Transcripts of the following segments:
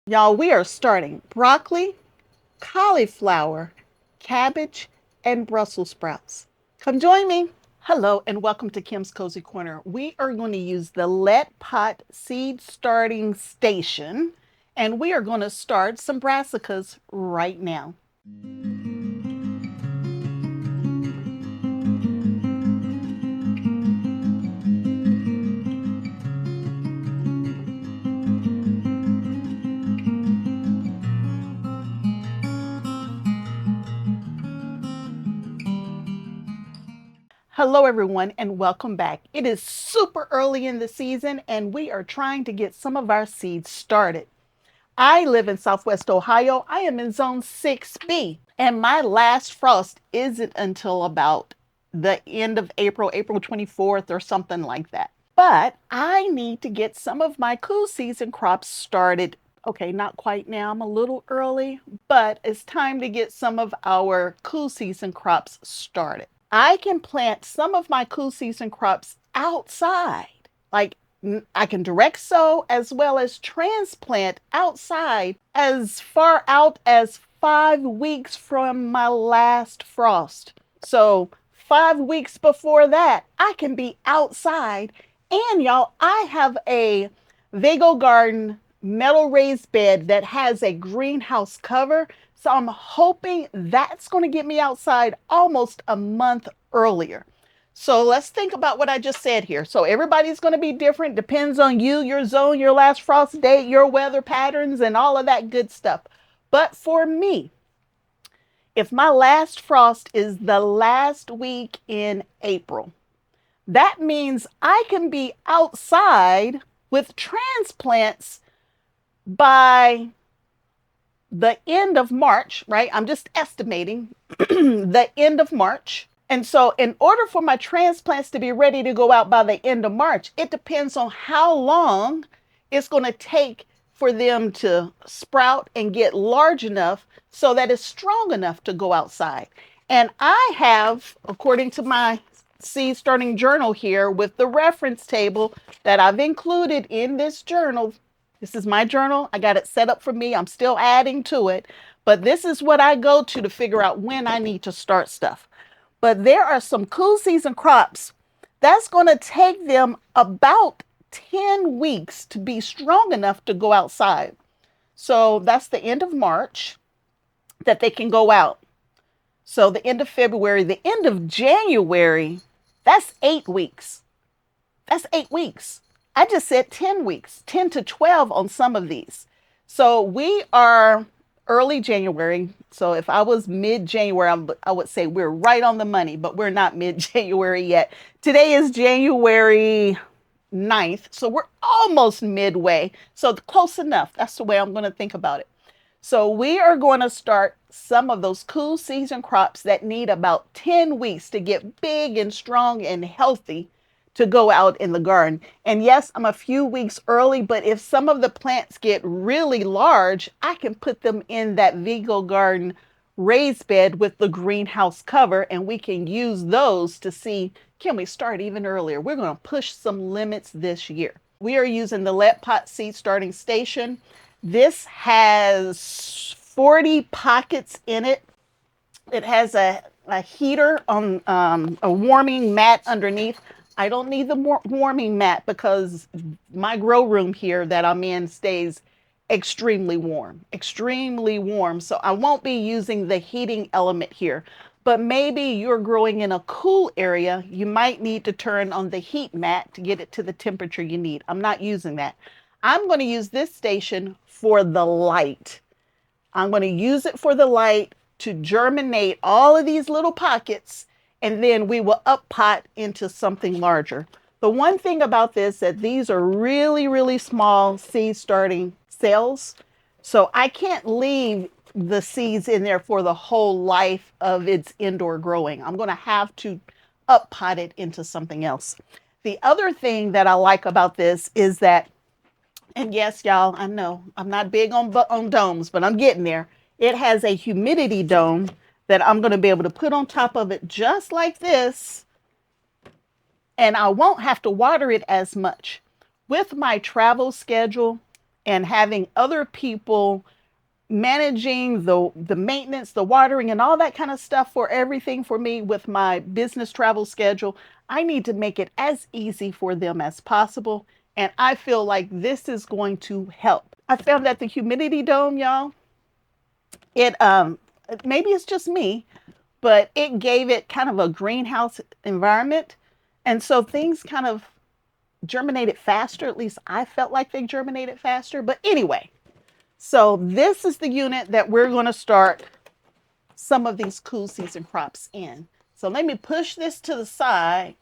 Y'all, we are starting broccoli, cauliflower, cabbage, and Brussels sprouts. Come join me. Hello and welcome to Kim's Cozy Corner. We are going to use the Letpot seed starting station and we are going to start some brassicas right now. Hello everyone and welcome back. It is super early in the season and we are trying to get some of our seeds started. I live in Southwest Ohio. I am in zone 6B and my last frost isn't until about the end of April, April 24th or something like that. But I need to get some of my cool season crops started. Okay, not quite now. I'm a little early, but it's time to get some of our cool season crops started. I can plant some of my cool season crops outside. Like I can direct sow as well as transplant outside as far out as 5 weeks from my last frost. So 5 weeks before that, I can be outside. And y'all, I have a Vago Garden metal raised bed that has a greenhouse cover. So I'm hoping that's going to get me outside almost a month earlier. So let's think about what I just said here. So everybody's going to be different. Depends on you, your zone, your last frost date, your weather patterns, and all of that good stuff. But for me, if my last frost is the last week in April, that means I can be outside with transplants by the end of March, right? I'm just estimating the end of March. And so in order for my transplants to be ready to go out by the end of March, it depends on how long it's going to take for them to sprout and get large enough so that it's strong enough to go outside. And I have, according to my seed starting journal here with the reference table that I've included in this journal. This is my journal. I got it set up for me. I'm still adding to it, but this is what I go to figure out when I need to start stuff. But there are some cool season crops that's going to take them about 10 weeks to be strong enough to go outside. So that's the end of March that they can go out. So the end of February, the end of January, that's 8 weeks. That's 8 weeks. I just said 10 weeks, 10 to 12 on some of these. So we are early January. So if I was mid-January, I would say we're right on the money, but we're not mid-January yet. Today is January 9th. So we're almost midway. So close enough. That's the way I'm going to think about it. So we are going to start some of those cool season crops that need about 10 weeks to get big and strong and healthy to go out in the garden. And yes, I'm a few weeks early, but if some of the plants get really large, I can put them in that Vago Garden raised bed with the greenhouse cover, and we can use those to see, can we start even earlier? We're going to push some limits this year. We are using the Letpot seed starting station. This has 40 pockets in it. It has a heater on a warming mat underneath. I don't need the warming mat because my grow room here that I'm in stays extremely warm. So I won't be using the heating element here. But maybe you're growing in a cool area. You might need to turn on the heat mat to get it to the temperature you need. I'm not using that. I'm going to use this station for the light. I'm going to use it for the light to germinate all of these little pockets, and then we will up pot into something larger. The one thing about this, that these are really, really small seed starting cells. So I can't leave the seeds in there for the whole life of its indoor growing. I'm going to have to up pot it into something else. The other thing that I like about this is that, and yes, y'all, I know I'm not big on domes, but I'm getting there. It has a humidity dome that I'm going to be able to put on top of it just like this, and I won't have to water it as much. With my travel schedule, and having other people managing the maintenance, the watering, and all that kind of stuff for everything for me with my business travel schedule, I need to make it as easy for them as possible. And I feel like this is going to help. I found that the humidity dome, y'all, it maybe it's just me, but it gave it kind of a greenhouse environment. And so things kind of germinated faster. At least I felt like they germinated faster. But anyway, so this is the unit that we're going to start some of these cool season crops in. So let me push this to the side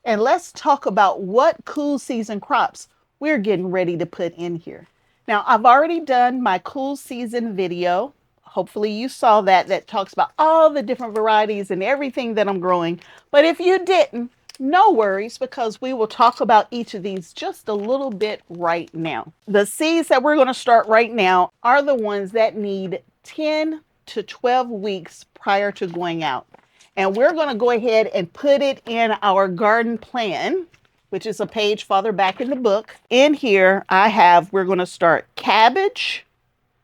and let's talk about what cool season crops we're getting ready to put in here. Now, I've already done my cool season video. Hopefully you saw that. That talks about all the different varieties and everything that I'm growing. But if you didn't, no worries, because we will talk about each of these just a little bit right now. The seeds that we're going to start right now are the ones that need 10 to 12 weeks prior to going out. And we're going to go ahead and put it in our garden plan, which is a page farther back in the book. In here, we're going to start cabbage.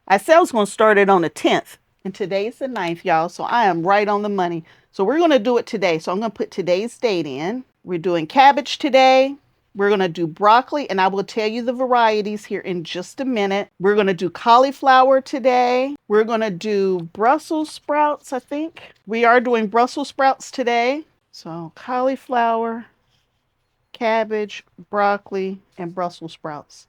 I said I was going to start it on the 10th, and today's the 9th, y'all, so I am right on the money. So we're going to do it today. So I'm going to put today's date in. We're doing cabbage today. We're going to do broccoli, and I will tell you the varieties here in just a minute. We're going to do cauliflower today. We're going to do Brussels sprouts, I think. We are doing Brussels sprouts today. So cauliflower, cabbage, broccoli, and Brussels sprouts.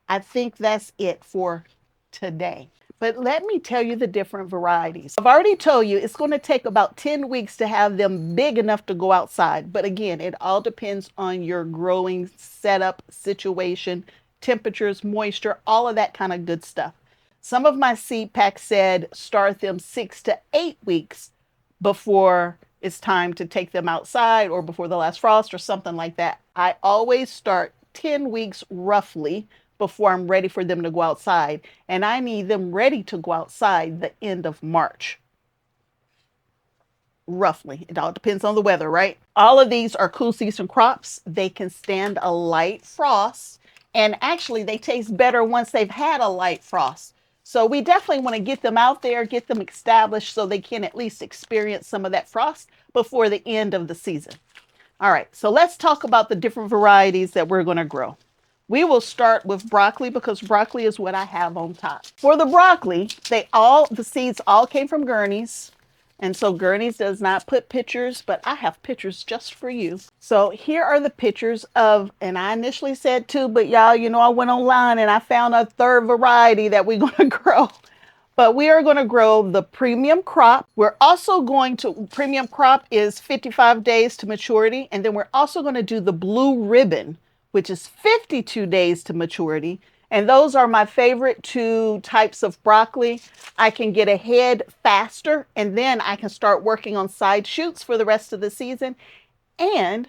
I think that's it for today. But let me tell you the different varieties. I've already told you it's going to take about 10 weeks to have them big enough to go outside. But again, it all depends on your growing setup, situation, temperatures, moisture, all of that kind of good stuff. Some of my seed packs said start them 6 to 8 weeks before it's time to take them outside or before the last frost or something like that. I always start 10 weeks roughly before I'm ready for them to go outside. And I need them ready to go outside the end of March. Roughly. It all depends on the weather, right? All of these are cool season crops. They can stand a light frost. And actually, they taste better once they've had a light frost. So we definitely want to get them out there, get them established so they can at least experience some of that frost before the end of the season. All right, so let's talk about the different varieties that we're going to grow. We will start with broccoli because broccoli is what I have on top. For the broccoli, the seeds all came from Gurney's. And so Gurney's does not put pictures, but I have pictures just for you. So here are the pictures of, and I initially said 2, but y'all, you know, I went online and I found a 3rd variety that we're going to grow. But we are going to grow the premium crop. We're also going to, premium crop is 55 days to maturity. And then we're also going to do the blue ribbon, which is 52 days to maturity. And those are my favorite 2 types of broccoli. I can get ahead faster, and then I can start working on side shoots for the rest of the season. And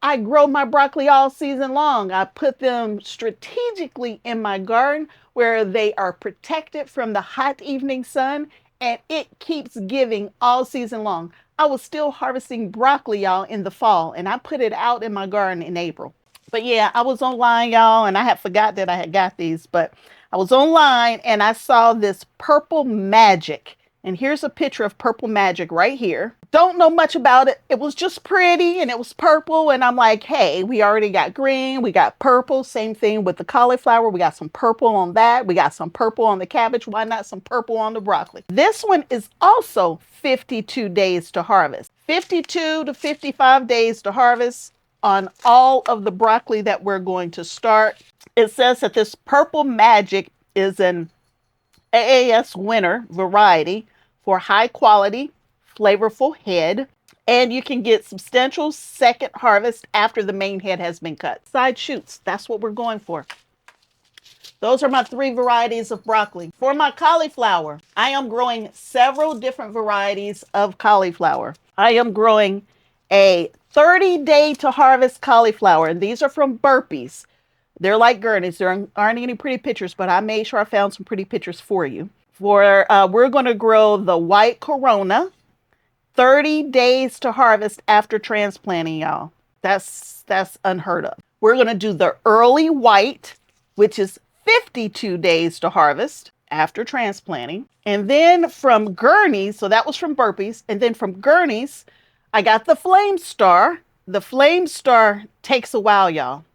I grow my broccoli all season long. I put them strategically in my garden where they are protected from the hot evening sun, and it keeps giving all season long. I was still harvesting broccoli, y'all, in the fall, and I put it out in my garden in April. But yeah, I was online, y'all, and I had forgot that I had got these, but I was online and I saw this purple magic. And here's a picture of purple magic right here. Don't know much about it. It was just pretty and it was purple. And I'm like, hey, we already got green. We got purple. Same thing with the cauliflower. We got some purple on that. We got some purple on the cabbage. Why not some purple on the broccoli? This one is also 52 days to harvest. 52 to 55 days to harvest on all of the broccoli that we're going to start. It says that this purple magic is an AAS winner variety for high quality, flavorful head, and you can get substantial second harvest after the main head has been cut. Side shoots, that's what we're going for. Those are my 3 varieties of broccoli. For my cauliflower, I am growing several different varieties of cauliflower. I am growing a 30-day to harvest cauliflower, and these are from Burpees. They're like Gurney's. There aren't any pretty pictures, but I made sure I found some pretty pictures for you. We're going to grow the white Corona, 30 days to harvest after transplanting, y'all. That's unheard of. We're going to do the early white, which is 52 days to harvest after transplanting. And then from Gurney's, so that was from Burpees. And then from Gurney's, I got the Flame Star. The Flame Star takes a while, y'all.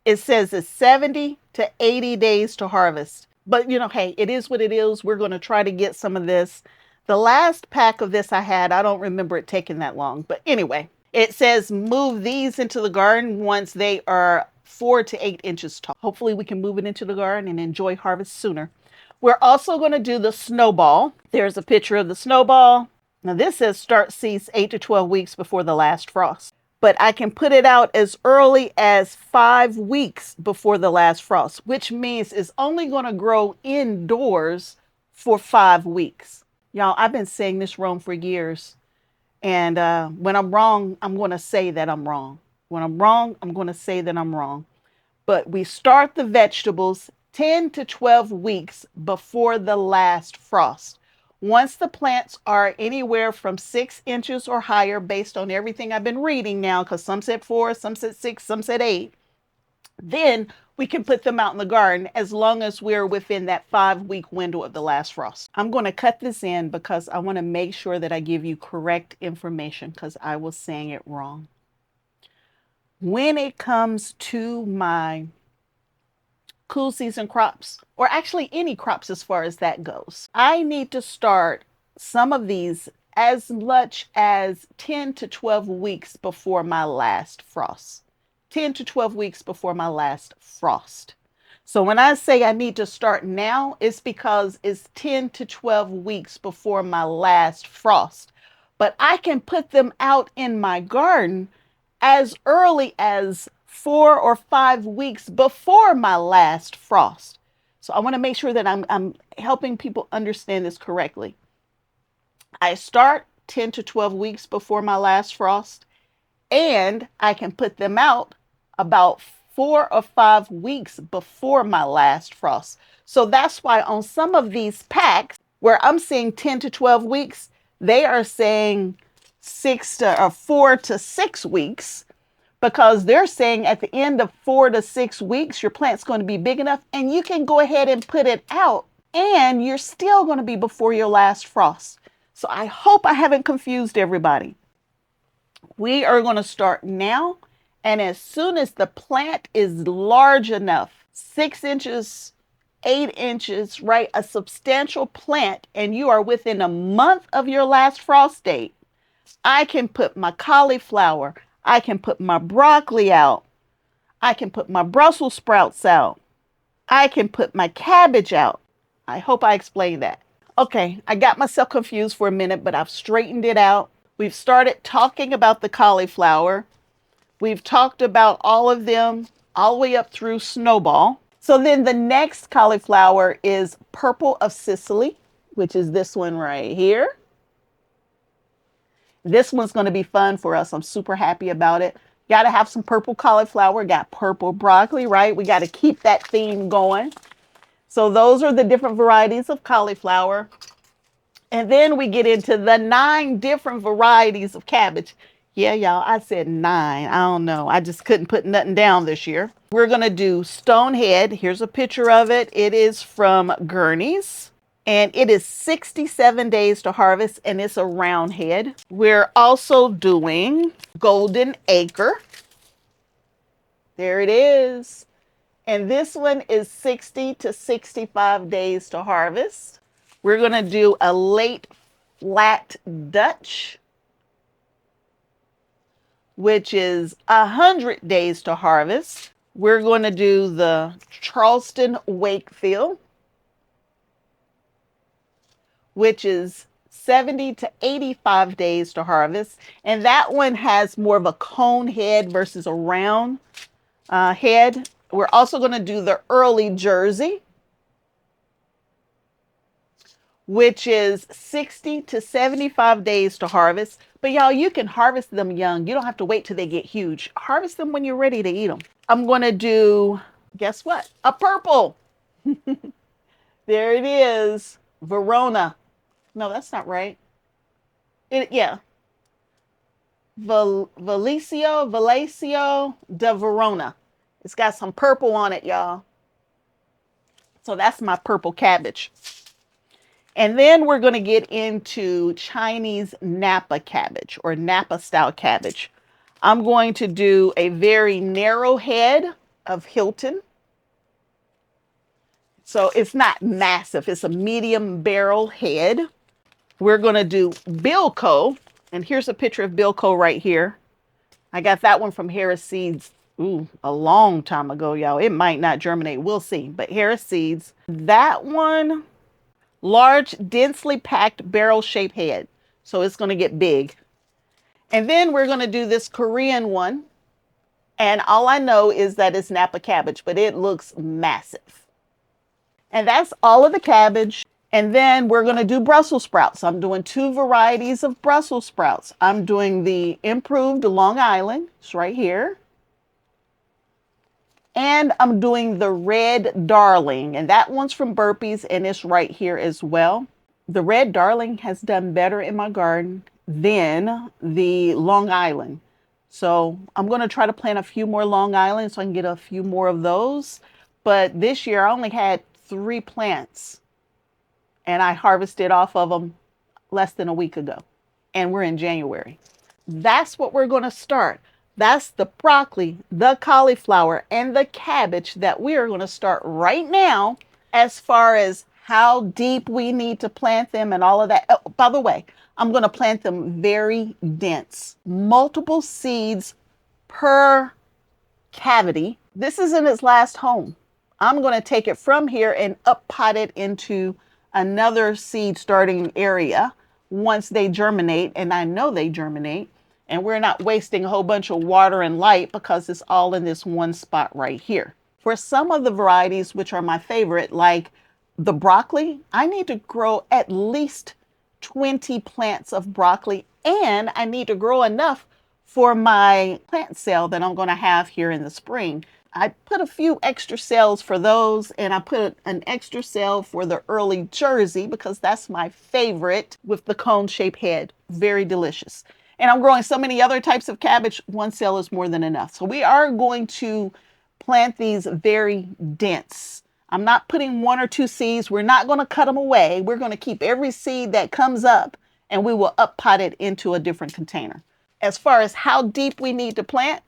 It says it's 70 to 80 days to harvest. But, you know, hey, it is what it is. We're going to try to get some of this. The last pack of this I had, I don't remember it taking that long. But anyway, it says move these into the garden once they are 4 to 8 inches tall. Hopefully we can move it into the garden and enjoy harvest sooner. We're also going to do the snowball. There's a picture of the snowball. Now this says start seeds 8 to 12 weeks before the last frost. But I can put it out as early as 5 weeks before the last frost, which means it's only going to grow indoors for 5 weeks. Y'all, I've been saying this wrong for years. And when I'm wrong, I'm going to say that I'm wrong. When I'm wrong, I'm going to say that I'm wrong. But we start the vegetables 10 to 12 weeks before the last frost. Once the plants are anywhere from 6 inches or higher, based on everything I've been reading now, because some said 4, some said 6, some said 8, then we can put them out in the garden as long as we're within that 5-week window of the last frost. I'm going to cut this in because I want to make sure that I give you correct information because I was saying it wrong. When it comes to my cool season crops, or actually any crops as far as that goes, I need to start some of these as much as 10 to 12 weeks before my last frost. 10 to 12 weeks before my last frost. So when I say I need to start now, it's because it's 10 to 12 weeks before my last frost. But I can put them out in my garden as early as 4 or 5 weeks before my last frost. So I want to make sure that I'm helping people understand this correctly. I start 10 to 12 weeks before my last frost, and I can put them out about 4 or 5 weeks before my last frost. So that's why on some of these packs where I'm seeing 10 to 12 weeks, they are saying 4 to 6 weeks, because they're saying at the end of 4 to 6 weeks, your plant's going to be big enough and you can go ahead and put it out, and you're still going to be before your last frost. So I hope I haven't confused everybody. We are going to start now. And as soon as the plant is large enough, 6 inches, 8 inches, right? A substantial plant, and you are within a month of your last frost date, I can put my cauliflower, I can put my broccoli out, I can put my Brussels sprouts out, I can put my cabbage out. I hope I explained that. Okay, I got myself confused for a minute, but I've straightened it out. We've started talking about the cauliflower. We've talked about all of them all the way up through snowball. So then the next cauliflower is Purple of Sicily, which is this one right here. This one's going to be fun for us. I'm super happy about it. Got to have some purple cauliflower, got purple broccoli, right? We got to keep that theme going. So those are the different varieties of cauliflower. And then we get into the 9 different varieties of cabbage. Yeah, y'all, I said 9. I don't know. I just couldn't put nothing down this year. We're going to do Stonehead. Here's a picture of it. It is from Gurney's. And it is 67 days to harvest, and it's a round head. We're also doing Golden Acre. There it is. And this one is 60 to 65 days to harvest. We're going to do a late flat Dutch, which is 100 days to harvest. We're going to do the Charleston Wakefield, which is 70 to 85 days to harvest. And that one has more of a cone head versus a round head. We're also going to do the Early Jersey, which is 60 to 75 days to harvest. But y'all, you can harvest them young. You don't have to wait till they get huge. Harvest them when you're ready to eat them. I'm going to do, guess what? A purple. There it is. Verona. No, that's not right. Yeah. Valesio de Verona. It's got some purple on it, y'all. So that's my purple cabbage. And then we're going to get into Chinese Napa cabbage or Napa style cabbage. I'm going to do a very narrow head of Hilton. So it's not massive. It's a medium barrel head. We're going to do Bilko. And here's a picture of Bilko right here. I got that one from Harris Seeds. Ooh, a long time ago, y'all. It might not germinate. We'll see. But Harris Seeds. That one, large, densely packed barrel-shaped head. So it's going to get big. And then we're going to do this Korean one. And all I know is that it's Napa cabbage, but it looks massive. And that's all of the cabbage. And then we're going to do Brussels sprouts. I'm doing 2 varieties of Brussels sprouts. I'm doing the improved Long Island. It's right here. And I'm doing the Red Darling. And that one's from Burpees, and it's right here as well. The Red Darling has done better in my garden than the Long Island. So I'm going to try to plant a few more Long Island so I can get a few more of those. But this year I only had 3 plants and I harvested off of them less than a week ago. And we're in January. That's what we're going to start. That's the broccoli, the cauliflower, and the cabbage that we are going to start right now as far as how deep we need to plant them and all of that. Oh, by the way, I'm going to plant them very dense, multiple seeds per cavity. This is in its last home. I'm going to take it from here and up pot it into another seed starting area once they germinate, and I know they germinate, and we're not wasting a whole bunch of water and light because it's all in this one spot right here. For some of the varieties, which are my favorite, like the broccoli, I need to grow at least 20 plants of broccoli, and I need to grow enough for my plant sale that I'm going to have here in the spring. I put a few extra cells for those, and I put an extra cell for the early Jersey because that's my favorite with the cone-shaped head. Very delicious. And I'm growing so many other types of cabbage, 1 cell is more than enough. So we are going to plant these very dense. I'm not putting 1 or 2 seeds. We're not going to cut them away. We're going to keep every seed that comes up, and we will up pot it into a different container. As far as how deep we need to plant,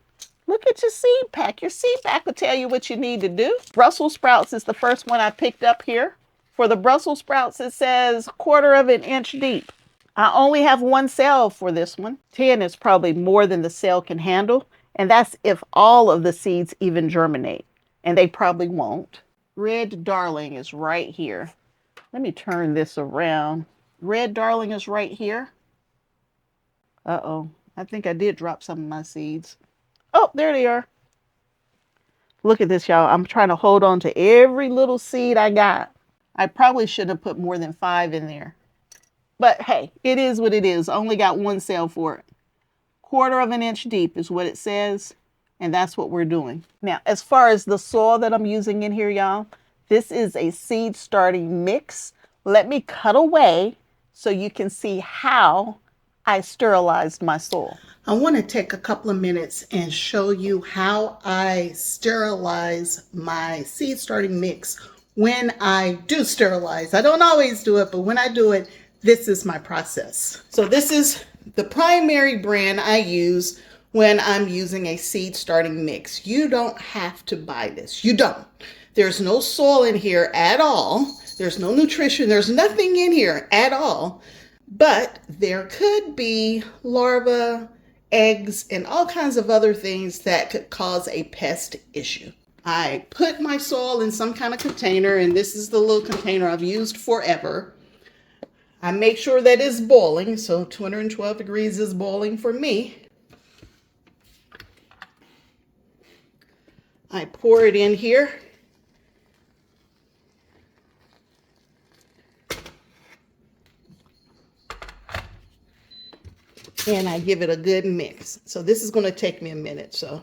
look at your seed pack. Your seed pack will tell you what you need to do. Brussels sprouts is the first one I picked up here. For the Brussels sprouts, it says 1/4 inch deep. I only have 1 cell for this one. 10 is probably more than the cell can handle. And that's if all of the seeds even germinate. And they probably won't. Red Darling is right here. Let me turn this around. Red Darling is right here. Uh-oh. I think I did drop some of my seeds. Oh, there they are. Look at this, y'all. I'm trying to hold on to every little seed I got. I probably shouldn't have put more than 5 in there. But hey, it is what it is. I only got 1 cell for it. 1/4 inch deep is what it says. And that's what we're doing. Now, as far as the soil that I'm using in here, y'all, this is a seed starting mix. Let me cut away so you can see how I sterilized my soil. I want to take a couple of minutes and show you how I sterilize my seed starting mix when I do sterilize. I don't always do it, but when I do it, this is my process. So this is the primary brand I use when I'm using a seed starting mix. You don't have to buy this. You don't. There's no soil in here at all. There's no nutrition. There's nothing in here at all. But there could be larvae, eggs, and all kinds of other things that could cause a pest issue. I put my soil in some kind of container, and this is the little container I've used forever. I make sure that it's boiling, so 212 degrees is boiling for me. I pour it in here. And I give it a good mix. So this is going to take me a minute. So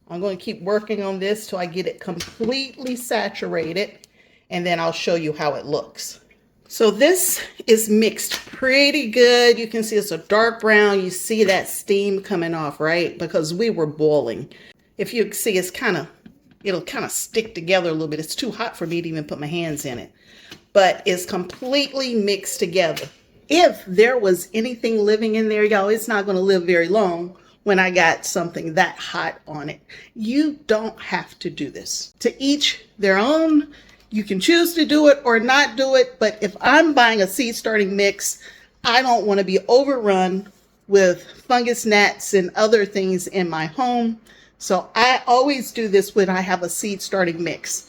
I'm going to keep working on this till I get it completely saturated. And then I'll show you how it looks. So this is mixed pretty good. You can see it's a dark brown. You see that steam coming off, right? Because we were boiling. If you see, it's kind of it'll kind of stick together a little bit. It's too hot for me to even put my hands in it, but it's completely mixed together. If there was anything living in there, y'all, it's not going to live very long when I got something that hot on it. You don't have to do this. To each their own. You can choose to do it or not do it, but if I'm buying a seed starting mix, I don't want to be overrun with fungus gnats and other things in my home. So I always do this when I have a seed starting mix.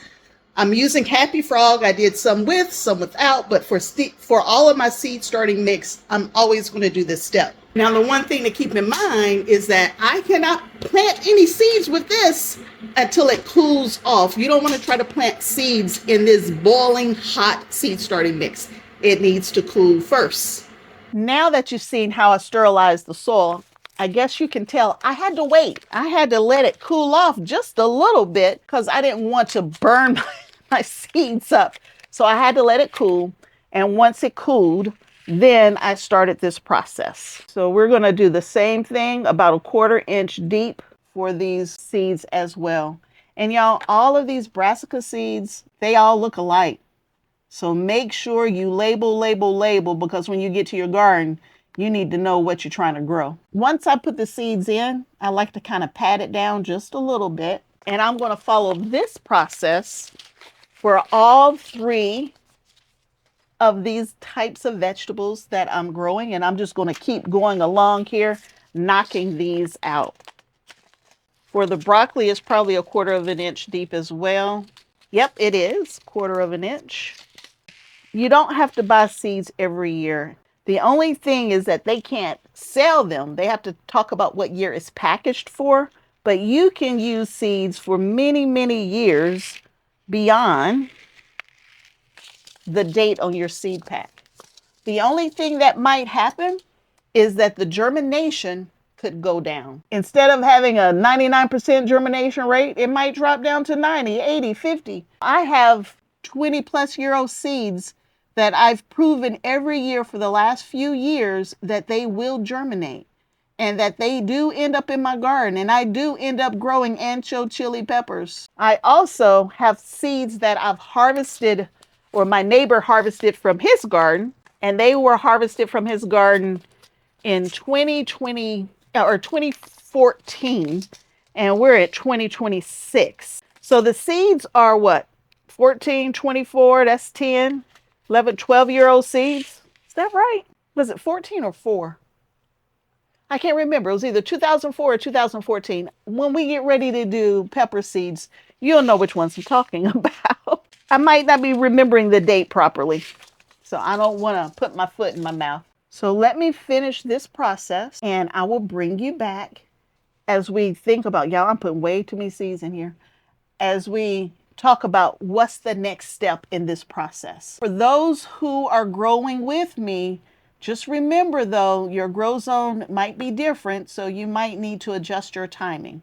I'm using Happy Frog. I did some with, some without, but for all of my seed starting mix, I'm always going to do this step. Now, the one thing to keep in mind is that I cannot plant any seeds with this until it cools off. You don't want to try to plant seeds in this boiling hot seed starting mix. It needs to cool first. Now that you've seen how I sterilized the soil, I guess you can tell I had to wait. I had to let it cool off just a little bit because I didn't want to burn my seeds up. So I had to let it cool. And once it cooled, then I started this process. So we're going to do the same thing, about 1/4 inch deep for these seeds as well. And y'all, all of these brassica seeds, they all look alike. So make sure you label, because when you get to your garden, you need to know what you're trying to grow. Once I put the seeds in, I like to kind of pat it down just a little bit. And I'm going to follow this process for all 3 of these types of vegetables that I'm growing. And I'm just going to keep going along here, knocking these out. For the broccoli, it's probably 1/4 inch deep as well. Yep, it is 1/4 inch. You don't have to buy seeds every year. The only thing is that they can't sell them. They have to talk about what year it's packaged for, but you can use seeds for many, many years beyond the date on your seed pack. The only thing that might happen is that the germination could go down. Instead of having a 99% germination rate, it might drop down to 90, 80, 50. I have 20-plus-year-old seeds that I've proven every year for the last few years that they will germinate and that they do end up in my garden, and I do end up growing ancho chili peppers. I also have seeds that I've harvested, or my neighbor harvested from his garden, and they were harvested from his garden in 2020 or 2014, and we're at 2026. So the seeds are what? 14, 24, that's 10. 11, 12-year-old seeds. Is that right? Was it 14 or 4? I can't remember. It was either 2004 or 2014. When we get ready to do pepper seeds, you'll know which ones I'm talking about. I might not be remembering the date properly, so I don't want to put my foot in my mouth. So let me finish this process, and I will bring you back as we think about, y'all, I'm putting way too many seeds in here, as we talk about what's the next step in this process. For those who are growing with me, just remember though, your grow zone might be different, so you might need to adjust your timing.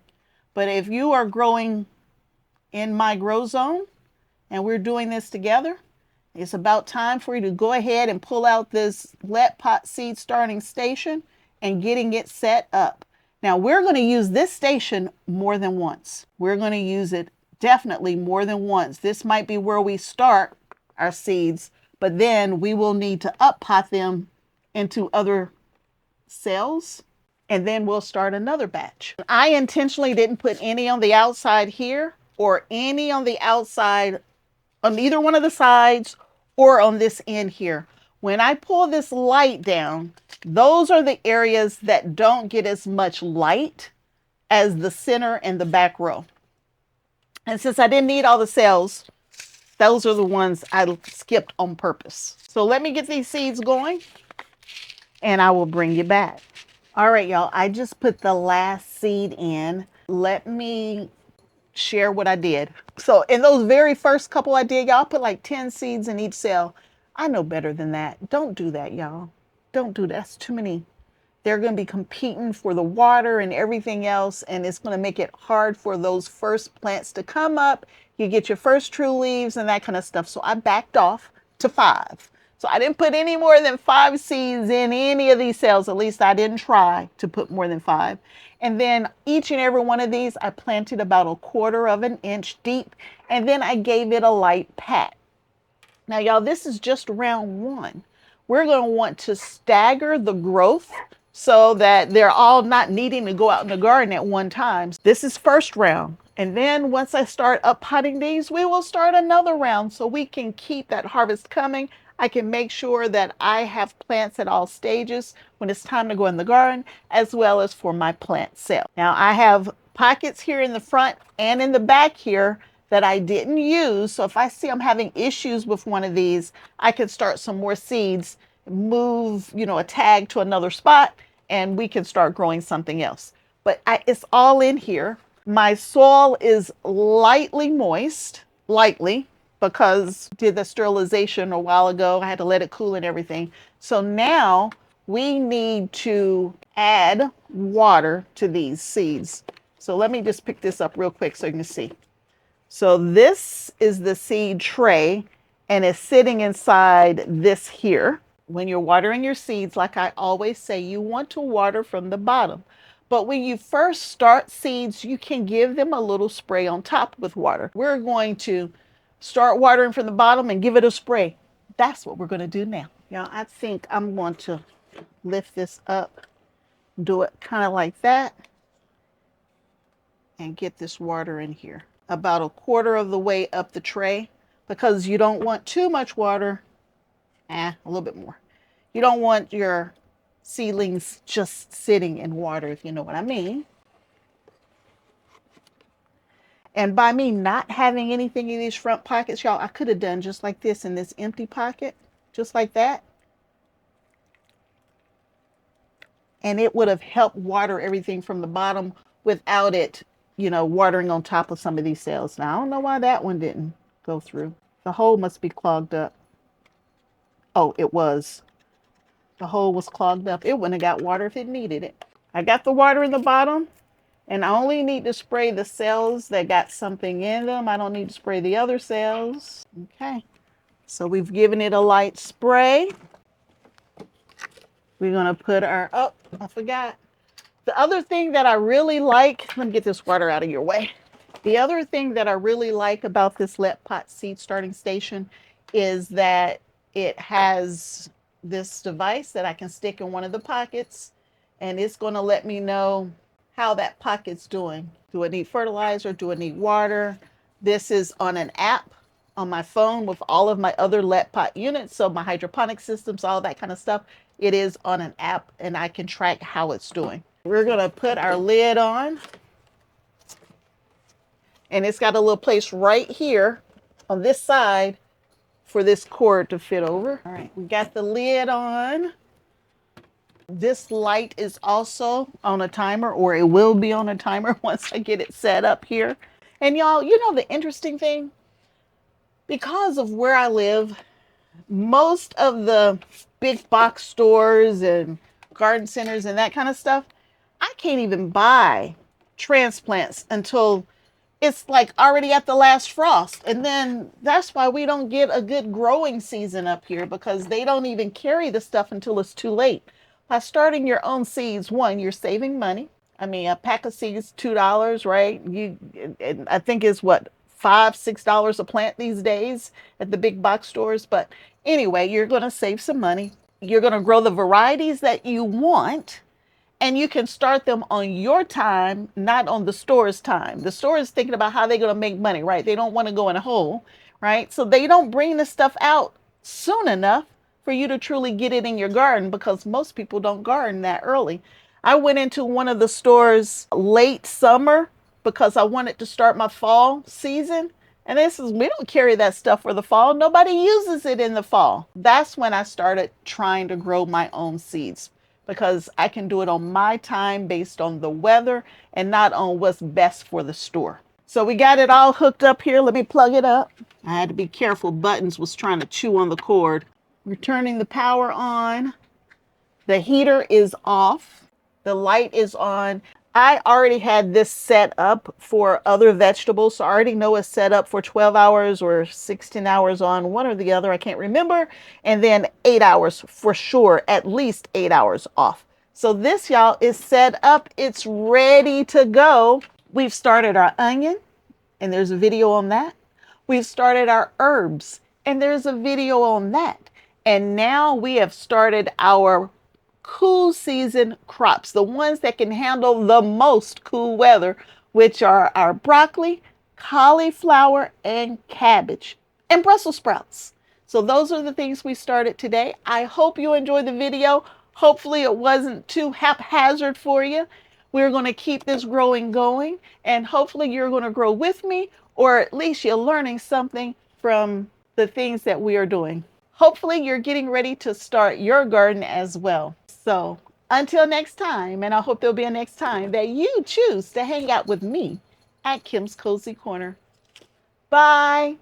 But if you are growing in my grow zone and we're doing this together, it's about time for you to go ahead and pull out this Letpot seed starting station and getting it set up. Now we're going to use this station more than once. We're going to use it definitely more than once. This might be where we start our seeds, but then we will need to up pot them into other cells, and then we'll start another batch. I intentionally didn't put any on the outside here or any on the outside on either one of the sides or on this end here. When I pull this light down, those are the areas that don't get as much light as the center and the back row. And since I didn't need all the cells, those are the ones I skipped on purpose. So let me get these seeds going and I will bring you back. All right, y'all, I just put the last seed in. Let me share what I did. So in those very first couple I did, y'all, put like 10 seeds in each cell. I know better than that. Don't do that, y'all. Don't do that. That's too many. They're going to be competing for the water and everything else, and it's going to make it hard for those first plants to come up. You get your first true leaves and that kind of stuff. So I backed off to 5. So I didn't put any more than 5 seeds in any of these cells. At least I didn't try to put more than 5. And then each and every one of these, I planted about 1/4 of an inch deep. And then I gave it a light pat. Now, y'all, this is just round 1. We're going to want to stagger the growth so that they're all not needing to go out in the garden at one time. This is first round. And then once I start up potting these, we will start another round so we can keep that harvest coming. I can make sure that I have plants at all stages when it's time to go in the garden, as well as for my plant sale. Now I have pockets here in the front and in the back here that I didn't use. So if I see I'm having issues with one of these, I can start some more seeds, move, a tag to another spot, and we can start growing something else. But it's all in here. My soil is lightly moist, because I did the sterilization a while ago. I had to let it cool and everything. So now we need to add water to these seeds. So let me just pick this up real quick so you can see. So this is the seed tray, and it's sitting inside this here. When you're watering your seeds, like I always say, you want to water from the bottom. But when you first start seeds, you can give them a little spray on top with water. We're going to start watering from the bottom and give it a spray. That's what we're going to do now. Y'all, I think I'm going to lift this up, do it kind of like that, and get this water in here. About 1/4 of the way up the tray, because you don't want too much water. A little bit more. You don't want your seedlings just sitting in water, if you know what I mean. And by me not having anything in these front pockets, y'all, I could have done just like this in this empty pocket, just like that. And it would have helped water everything from the bottom without it watering on top of some of these cells. Now, I don't know why that one didn't go through. The hole must be clogged up. Oh, it was. The hole was clogged up. It wouldn't have got water if it needed it. I got the water in the bottom, and I only need to spray the cells that got something in them. I don't need to spray the other cells. Okay. So we've given it a light spray. We're going to put our, oh, I forgot. The other thing that I really like, let me get this water out of your way. The other thing that I really like about this Letpot seed starting station is that it has this device that I can stick in one of the pockets, and it's going to let me know how that pocket's doing. Do it need fertilizer? Do it need water? This is on an app on my phone with all of my other Letpot units, so my hydroponic systems, all that kind of stuff. It is on an app, and I can track how it's doing. We're going to put our lid on, and it's got a little place right here on this side for this cord to fit over. All right, we got the lid on. This light is also on a timer, or it will be on a timer once I get it set up here. And y'all, the interesting thing, because of where I live, most of the big box stores and garden centers and that kind of stuff, I can't even buy transplants until it's like already at the last frost. And then that's why we don't get a good growing season up here, because they don't even carry the stuff until it's too late. By starting your own seeds, one, you're saving money. I mean, a pack of seeds, $2, right? I think is what, $5, $6 a plant these days at the big box stores. But anyway, you're going to save some money. You're going to grow the varieties that you want, and you can start them on your time, not on the store's time. The store is thinking about how they're going to make money, right? They don't want to go in a hole, right? So they don't bring the stuff out soon enough for you to truly get it in your garden, because most people don't garden that early. I went into one of the stores late summer because I wanted to start my fall season. And we don't carry that stuff for the fall. Nobody uses it in the fall. That's when I started trying to grow my own seeds, because I can do it on my time based on the weather and not on what's best for the store. So we got it all hooked up here. Let me plug it up. I had to be careful. Buttons was trying to chew on the cord. We're turning the power on. The heater is off. The light is on. I already had this set up for other vegetables, so I already know it's set up for 12 hours or 16 hours on one or the other, I can't remember, and then 8 hours for sure, at least 8 hours off. So this, y'all, is set up. It's ready to go. We've started our onion, and there's a video on that. We've started our herbs, and there's a video on that. And now we have started our cool season crops, the ones that can handle the most cool weather, which are our broccoli, cauliflower, and cabbage, and Brussels sprouts. So those are the things we started today. I hope you enjoyed the video. Hopefully it wasn't too haphazard for you. We're going to keep this growing going, and hopefully you're going to grow with me, or at least you're learning something from the things that we are doing. Hopefully you're getting ready to start your garden as well. So until next time, and I hope there'll be a next time that you choose to hang out with me at Kim's Cozy Corner. Bye.